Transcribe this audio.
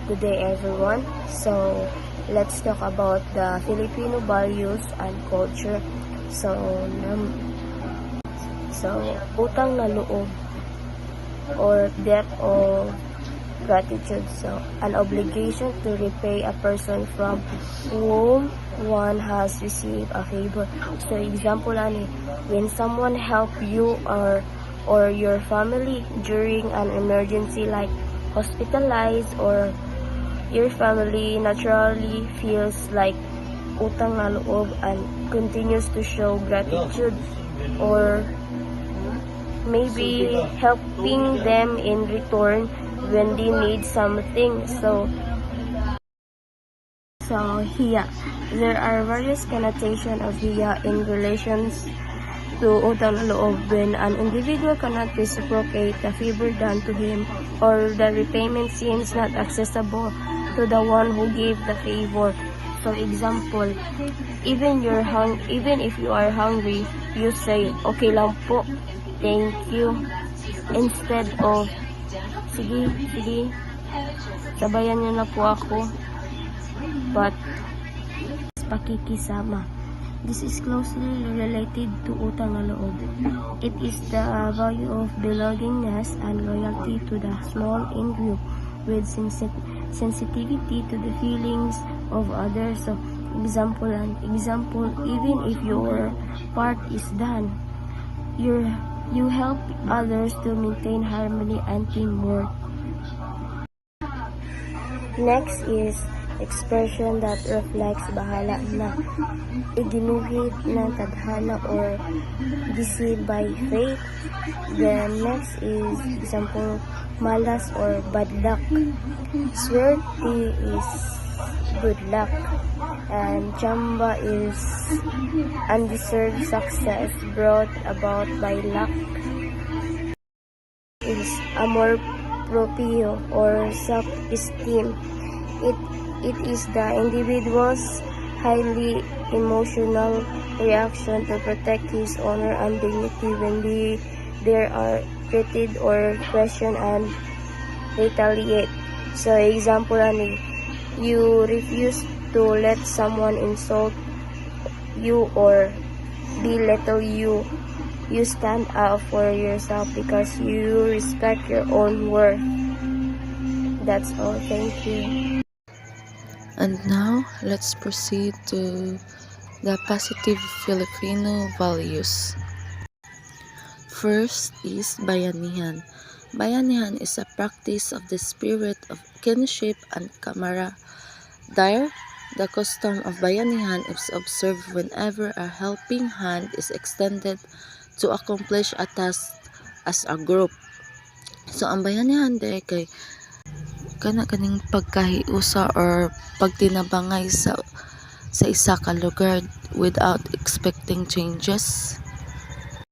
Good day everyone. So let's talk about the Filipino values and culture. So utang na loob or debt of gratitude. So an obligation to repay a person from whom one has received a favor. So example when someone help you or your family during an emergency like hospitalized, or your family naturally feels like utang na loob and continues to show gratitude, or maybe helping them in return when they need something. So hiya. There are various connotations of hiya in relations to utang na loob when an individual cannot reciprocate the favor done to him, or the repayment seems not accessible to the one who gave the favor. So example, even if you are hungry, you say, okay lang po, thank you, instead of, sige, sabayan niyo na po ako. But pakikisama. This is closely related to utang na loob. It is the value of belongingness and loyalty to the small in group with sensitivity to the feelings of others. So example, even if your part is done, you help others to maintain harmony and teamwork. Next is expression that reflects bahala na, iginuhit ng tadhana or deceived by faith. The next is example, malas or bad luck. Swerte is good luck, and chamba is undeserved success brought about by luck. Is amor proprio or self-esteem. It is the individual's highly emotional reaction to protect his honor and dignity when they are treated or questioned and retaliate. So example you refuse to let someone insult you or belittle you. You stand up for yourself because you respect your own worth. That's all. Thank you. And now, let's proceed to the positive Filipino values. First is bayanihan. Bayanihan is a practice of the spirit of kinship and camaraderie. The custom of bayanihan is observed whenever a helping hand is extended to accomplish a task as a group. So, ang bayanihan day kay kaning pagkahiusa or pagtinabangay sa isa ka lugar without expecting changes.